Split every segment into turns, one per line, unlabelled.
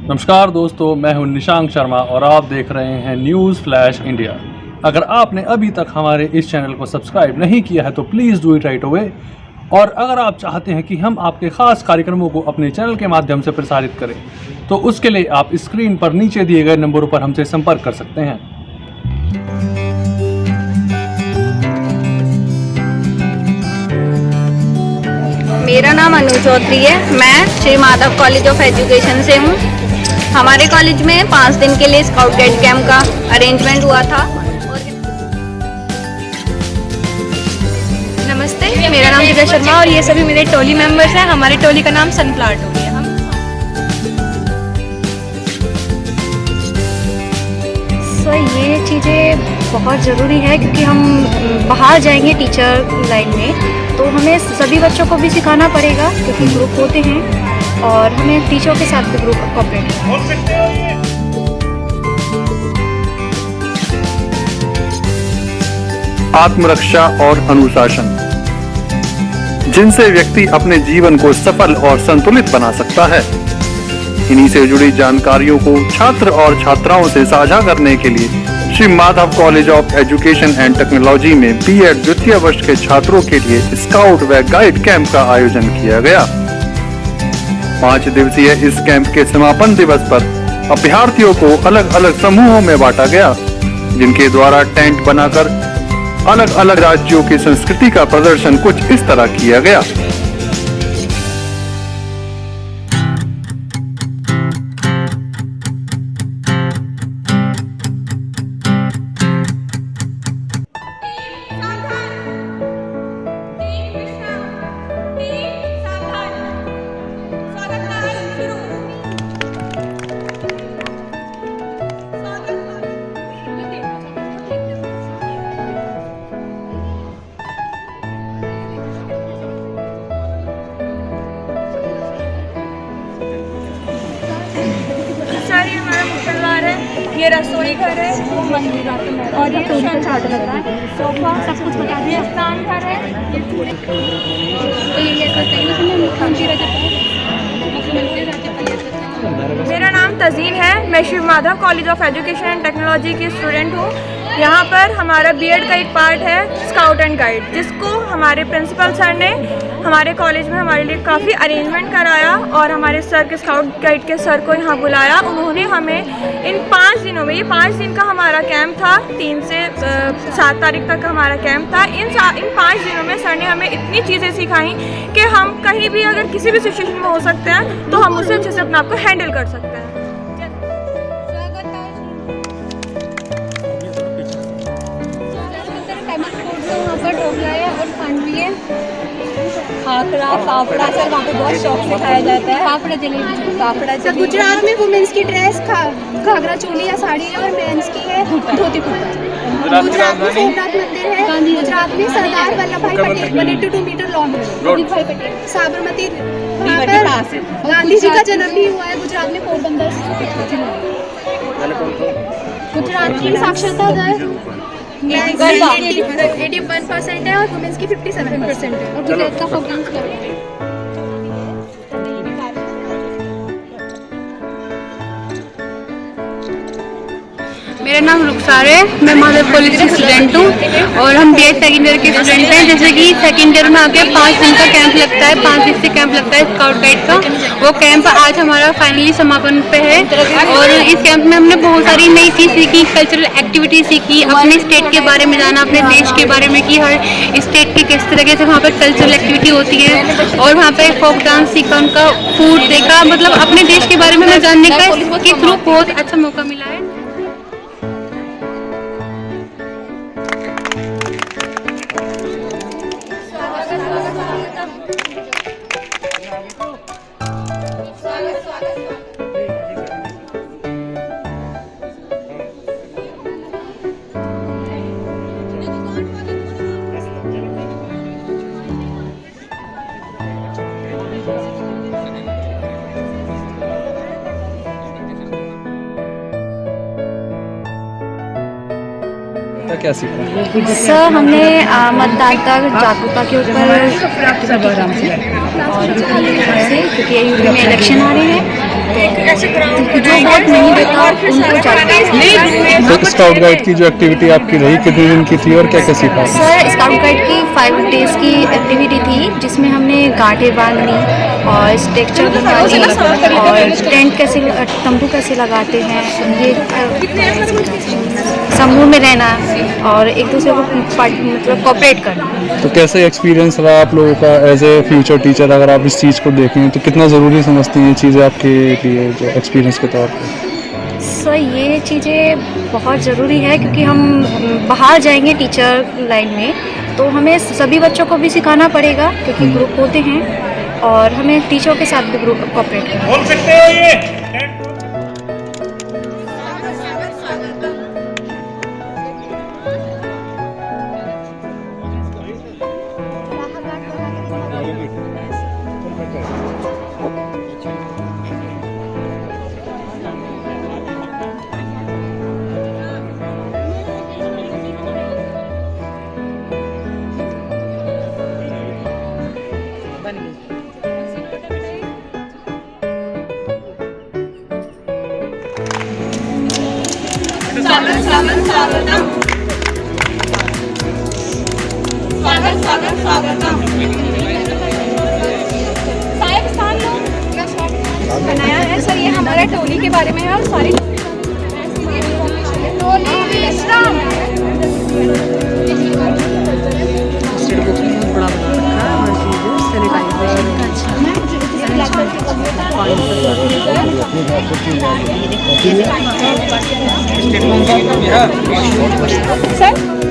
नमस्कार दोस्तों, मैं हूं निशांक शर्मा और आप देख रहे हैं न्यूज़ फ्लैश इंडिया। अगर आपने अभी तक हमारे इस चैनल को सब्सक्राइब नहीं किया है तो please do it right away. और अगर आप चाहते हैं कि हम आपके ख़ास कार्यक्रमों को अपने चैनल के माध्यम से प्रसारित करें तो उसके लिए आप स्क्रीन पर नीचे दिए गए नंबरों पर हमसे संपर्क कर सकते हैं।
मेरा नाम अनु चौधरी है। मैं Shri Madhav college of education से हूँ। हमारे कॉलेज में 5 दिन के लिए स्काउट गाइड कैंप का अरेंजमेंट हुआ था।
नमस्ते, मेरा नाम दिव्या शर्मा और ये सभी मेरे टोली मेंबर्स हैं। हमारे टोली का नाम सनफ्लावर टोली है। ये चीज़ें बहुत ज़रूरी है क्योंकि हम बाहर जाएंगे टीचर लाइन में, तो हमें सभी बच्चों को भी सिखाना पड़ेगा क्योंकि ग्रुप होते हैं और हमें टीचरों के साथ भी ग्रुप कोऑपरेट करना है।
आत्मरक्षा और अनुशासन, जिनसे व्यक्ति अपने जीवन को सफल और संतुलित बना सकता है। इन्हीं से जुड़ी जानकारियों को छात्र और छात्राओं से साझा करने के लिए Shri Madhav college of education and technology में बीएड द्वितीय वर्ष के छात्रों के लिए स्काउट व गाइड कैंप का आयोजन किया गया। 5 दिवसीय इस कैंप के समापन दिवस पर अभ्यर्थियों को अलग अलग समूहों में बांटा गया, जिनके द्वारा टेंट बनाकर अलग अलग राज्यों की संस्कृति का प्रदर्शन कुछ इस तरह किया गया।
सारी हमारा मुख्य द्वार है, ये रसोई घर है और ये ट्यूशन चार्ट लगा है, सोफा सब कुछ बता दिया, स्थान घर है। मेरा नाम तज़ीन है। मैं Shri Madhav college of education and technology की स्टूडेंट हूँ। यहाँ पर हमारा बीएड का एक पार्ट है स्काउट एंड गाइड, जिसको हमारे प्रिंसिपल सर ने हमारे कॉलेज में हमारे लिए काफ़ी अरेंजमेंट कराया और हमारे सर के स्काउट गाइड के सर को यहाँ बुलाया। उन्होंने हमें इन 5 दिनों में, ये 5 दिन का हमारा कैंप था, 3 से 7 तारीख तक का हमारा कैंप था। इन 5 दिनों में सर ने हमें इतनी चीज़ें सिखाई कि हम कहीं भी अगर किसी भी सिचुएशन में हो सकते हैं तो हम उससे अच्छे से अपने आप को हैंडल कर सकते हैं।
खाखरा फाफड़ा सर वहाँ पे बहुत शौक से खाया जाता है। फाफड़ा जलेबी, फाफड़ा जलेबी।
गुजरात में वुमेन्स की ड्रेस घाघरा चोली या साड़ी है और मेंस की है धोती कुर्ता। गुजरात में सोमनाथ मंदिर है। गुजरात में सरदार वल्लभ भाई पटेल 182 मीटर लॉन्ग है। साबरमती वहाँ पर गांधी जी का जन्म भी हुआ है। गुजरात में पोरबंदर। गुजरात की साक्षरता दर 81% है और वुमेन्स की 57% है। और गुजरात का प्रोग्राम
मेरा नाम रुखसार है। मैं माधव कॉलेज की स्टूडेंट हूँ और हम बीएड सेकेंड ईयर के स्टूडेंट हैं। जैसे कि सेकेंड ईयर में आके 5 दिन का कैंप लगता है, 5 दिवसीय कैंप लगता है स्काउट गाइड का। वो कैंप आज हमारा फाइनली समापन पे है और इस कैंप में हमने बहुत सारी नई चीज़ सीखी, कल्चरल एक्टिविटी सीखी, अपने स्टेट के बारे में जाना, अपने देश के बारे में कि हर स्टेट की किस तरीके से वहाँ पर कल्चरल एक्टिविटी होती है। और वहाँ पर फोक डांस सीखा, उनका फूड देखा, मतलब अपने देश के बारे में जानने का इसके थ्रू बहुत अच्छा मौका मिला है।
क्या सीखा?
सर हमने मतदाता जागरूकता के ऊपर और क्योंकि यूपी में इलेक्शन आ रहे हैं
सपोर्ट नहीं देता उनको चाहिए।
तो स्काउट गाइड की जो एक्टिविटी आपकी रही कितने दिन की थी और क्या क्या सीखा?
सर स्काउट गाइड की 5 डेज़ की एक्टिविटी थी जिसमें हमने गांठें बांधनी और स्ट्रक्चर बनानी और टेंट कैसे तंबू कैसे लगाते हैं, ये समूह में रहना और एक दूसरे को मतलब कोऑपरेट करना।
तो कैसे एक्सपीरियंस रहा आप लोगों का एज ए फ्यूचर टीचर? अगर आप इस चीज़ को देखें तो कितना ज़रूरी समझती हैं ये चीज़ें आपके लिए जो एक्सपीरियंस के तौर पर?
सर ये चीज़ें बहुत ज़रूरी है क्योंकि हम बाहर जाएंगे टीचर लाइन में तो हमें सभी बच्चों को भी सिखाना पड़ेगा क्योंकि ग्रुप होते हैं और हमें टीचरों के साथ भी ग्रुप कोऑपरेट करना
बोल सकते हो ये।
बनाया है सर, ये हमारा टोली के बारे में है और सारी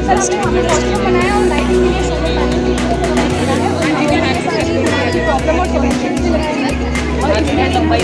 बनाया और लाइटिंग के लिए सोलर पैनल प्रॉब्लम और सॉल्यूशन भी लगाई है और इसमें लंबाई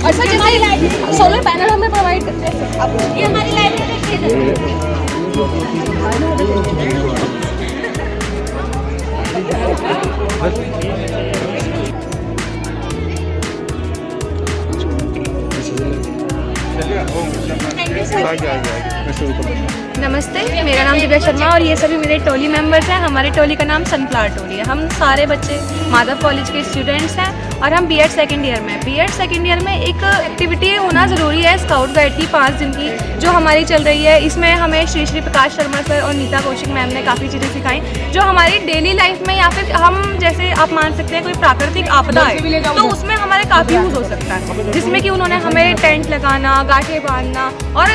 और सर जैसे सोलर पैनल हमें प्रोवाइड करते हैं, ये हमारी लाइब्रेरी
नमस्ते, मेरा नाम दिव्या शर्मा और ये सभी मेरे टोली मेंबर्स हैं। हमारे टोली का नाम सनफ्लावर टोली है। हम सारे बच्चे माधव कॉलेज के स्टूडेंट्स हैं और हम बीएड सेकेंड ईयर में बीएड सेकेंड ईयर में एक एक्टिविटी होना ज़रूरी है स्काउट गाइड की 5 दिन की जो हमारी चल रही है। इसमें हमें श्री श्री प्रकाश शर्मा सर और नीता कौशिक मैम ने काफ़ी चीज़ें सिखाई जो हमारी डेली लाइफ में या फिर हम जैसे आप मान सकते हैं कोई प्राकृतिक आपदा है तो उसमें हमारे काफ़ी यूज़ हो सकता है, जिसमें कि उन्होंने हमें टेंट लगाना, गांठें बांधना और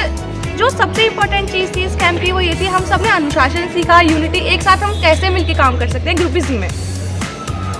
जो सबसे इम्पोर्टेंट चीज़ थी इस कैंप की वो ये थी हम सब ने अनुशासन सीखा, यूनिटी, एक साथ हम कैसे मिलकर काम कर सकते हैं ग्रुपिज्म में।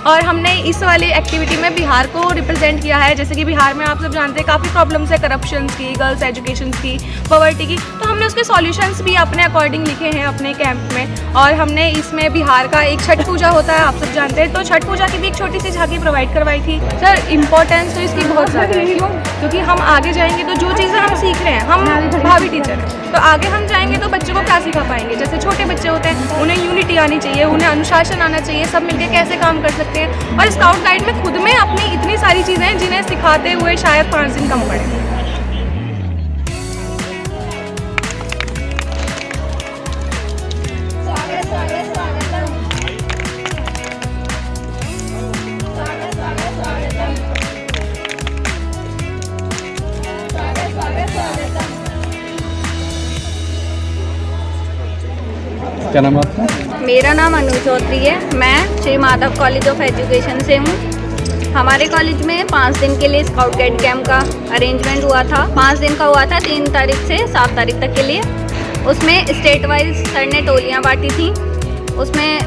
और हमने इस वाली एक्टिविटी में बिहार को रिप्रेजेंट किया है। जैसे कि बिहार में आप सब जानते हैं काफ़ी प्रॉब्लम्स है करप्शन की, गर्ल्स एजुकेशन की, पॉवर्टी की, तो हमने उसके सॉल्यूशंस भी अपने अकॉर्डिंग लिखे हैं अपने कैंप में। और हमने इसमें बिहार का एक छठ पूजा होता है, आप सब जानते हैं, तो छठ पूजा की भी एक छोटी सी झांकी प्रोवाइड करवाई थी। सर इम्पोर्टेंस तो इसकी बहुत ज़्यादा है, क्यों? क्योंकि हम आगे जाएंगे तो जो चीज़ें हम सीख रहे हैं, हम भावी टीचर हैं, तो आगे हम जाएंगे तो बच्चों को क्या सिखा पाएंगे। जैसे छोटे बच्चे होते हैं उन्हें यूनिटी आनी चाहिए, उन्हें अनुशासन आना चाहिए, सब मिलकर कैसे काम कर सकते हैं। और स्काउट गाइड में खुद में अपनी इतनी सारी चीज़ें हैं जिन्हें सिखाते हुए शायद 5 दिन कम पड़े।
क्या नाम है आपका?
मेरा नाम अनु चौधरी है। मैं Shri Madhav college of education से हूँ। हमारे कॉलेज में 5 दिन के लिए स्काउट गाइड कैंप का अरेंजमेंट हुआ था। 5 दिन का हुआ था, 3 तारीख से 7 तारीख तक के लिए। उसमें स्टेट वाइज सर ने टोलियाँ बांटी थी। उसमें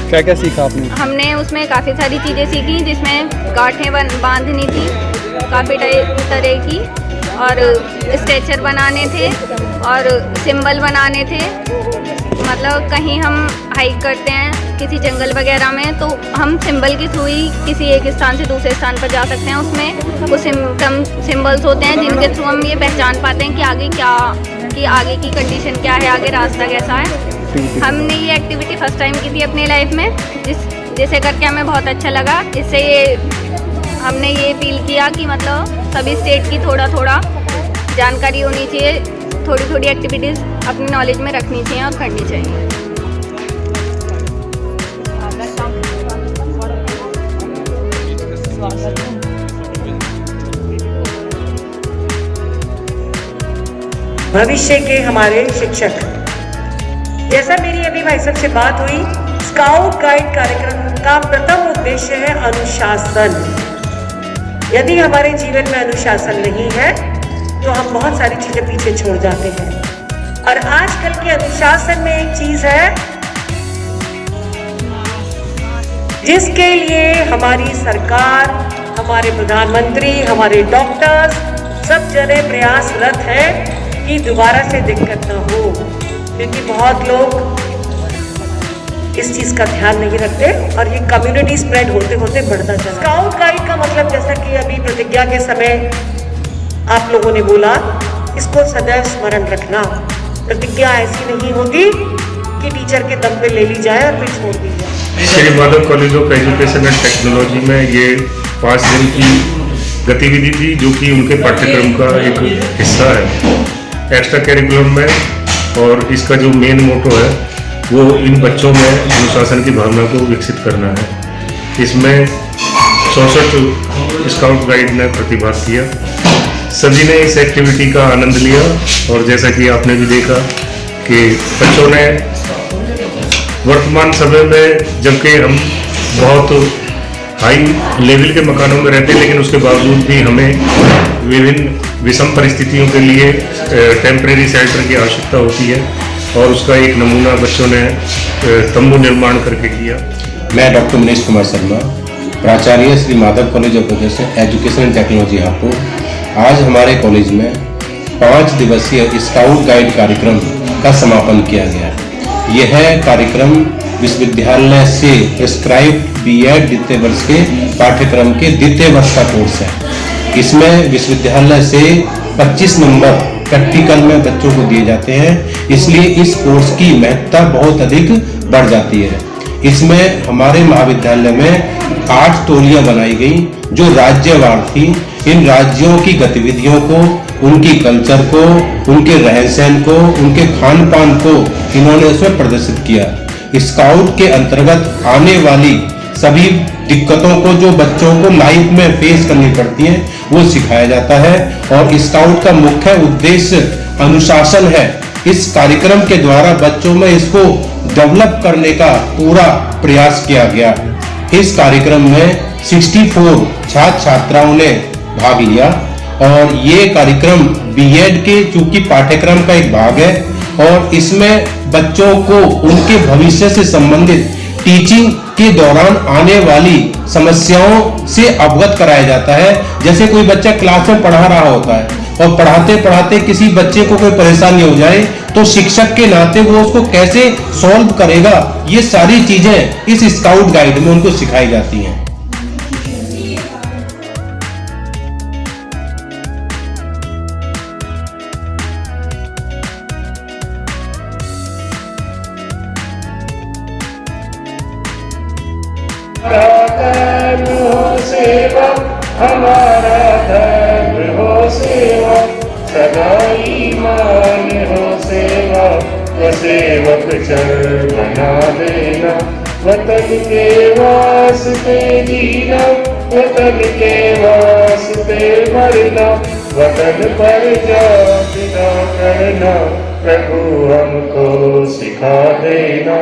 क्या क्या सीखा आपने?
हमने उसमें काफ़ी सारी चीज़ें सीखी जिसमें गांठें बांधनी थी काफ़ी तरह की, और स्ट्रेचर बनाने थे और सिंबल बनाने थे। मतलब कहीं हम हाइक करते हैं किसी जंगल वगैरह में तो हम सिंबल के थ्रू ही किसी एक स्थान से दूसरे स्थान पर जा सकते हैं। उसमें कुछ सिंबल्स होते हैं जिनके थ्रू हम ये पहचान पाते हैं कि आगे की कंडीशन क्या है, आगे रास्ता कैसा है। हमने ये एक्टिविटी फर्स्ट टाइम की थी अपनी लाइफ में, जिसे करके हमें बहुत अच्छा लगा। इससे हमने ये फील किया कि मतलब सभी स्टेट की थोड़ा थोड़ा जानकारी होनी चाहिए थोड़ी थोड़ी एक्टिविटीज़ अपनी नॉलेज में रखनी चाहिए और करनी चाहिए।
भविष्य के हमारे शिक्षक, जैसा मेरी अभी भाई साहब से बात हुई, स्काउट गाइड कार्यक्रम का प्रथम उद्देश्य है अनुशासन। यदि हमारे जीवन में अनुशासन नहीं है तो हम बहुत सारी चीजें पीछे छोड़ जाते हैं। और आजकल के अनुशासन में एक चीज है जिसके लिए हमारी सरकार, हमारे प्रधानमंत्री, हमारे डॉक्टर्स सब जने प्रयासरत हैं कि दोबारा से दिक्कत ना हो, क्योंकि बहुत लोग इस चीज का ध्यान नहीं रखते और ये कम्युनिटी स्प्रेड होते होते बढ़ता चला। स्काउट गाइड का मतलब, जैसा कि अभी प्रतिज्ञा के समय आप लोगों ने बोला, इसको सदैव स्मरण रखना। प्रतिज्ञा ऐसी नहीं होती कि टीचर के दम पे ले ली जाए और फिर छोड़ दी जाए।
Shri Madhav college of education and technology में ये 5 दिन की गतिविधि थी, जो कि उनके पाठ्यक्रम का एक हिस्सा है एक्स्ट्रा करिकुलम में। और इसका जो मेन मोटो है वो इन बच्चों में अनुशासन की भावना को विकसित करना है। इसमें 64 स्काउट गाइड ने प्रतिभाग किया। सभी ने इस एक्टिविटी का आनंद लिया और जैसा कि आपने भी देखा कि बच्चों ने वर्तमान समय में, जबकि हम बहुत हाई लेवल के मकानों में रहते हैं, लेकिन उसके बावजूद भी हमें विभिन्न विषम परिस्थितियों के लिए टेम्परेरी शेल्टर की आवश्यकता होती है और उसका एक नमूना बच्चों ने तंबू निर्माण करके किया।
मैं डॉक्टर मनीष कुमार शर्मा, प्राचार्य Shri Madhav college of education and technology Hapur. आज हमारे कॉलेज में 5 दिवसीय स्काउट गाइड कार्यक्रम का समापन किया गया। यह कार्यक्रम विश्वविद्यालय से प्रिस्क्राइब्ड बीएड द्वितीय वर्ष के पाठ्यक्रम के द्वितीय वर्ष का कोर्स है। इसमें विश्वविद्यालय से 25 नंबर प्रैक्टिकल में बच्चों को दिए जाते हैं, इसलिए इस कोर्स की महत्ता बहुत अधिक बढ़ जाती है। इसमें हमारे महाविद्यालय में 8 टोलियां बनाई गई जो राज्यवार थी। इन राज्यों की गतिविधियों को, उनकी कल्चर को, उनके रहन सहन को, उनके खान पान को इन्होंने उसमें प्रदर्शित किया। स्काउट के अंतर्गत आने वाली सभी दिक्कतों को जो बच्चों को लाइफ में फेस करनी पड़ती है वो सिखाया जाता है। और स्काउट का मुख्य उद्देश्य अनुशासन है। इस कार्यक्रम के द्वारा बच्चों में इसको डेवलप करने का पूरा प्रयास किया गया। इस कार्यक्रम में 64 छात्र छात्राओं ने भाग लिया और ये कार्यक्रम बीएड के चूंकि पाठ्यक्रम का एक भाग है और इसमें बच्चों को उनके भविष्य से संबंधित टीचिंग के दौरान आने वाली समस्याओं से अवगत कराया जाता है। जैसे कोई बच्चा क्लास में पढ़ा रहा होता है और पढ़ाते पढ़ाते किसी बच्चे को कोई परेशानी हो जाए तो शिक्षक के नाते वो उसको कैसे सॉल्व करेगा, ये सारी चीजें इस स्काउट गाइड में उनको सिखाई जाती हैं।
धर्म हो सेवा, हमारा धर्म हो सेवा, सदा ईमान हो सेवा, व सेवक चर बना देना, वतन के वास्ते जीना, वतन के वास्ते मरना, वतन पर जा फिदा करना, प्रभु हमको सिखा देना।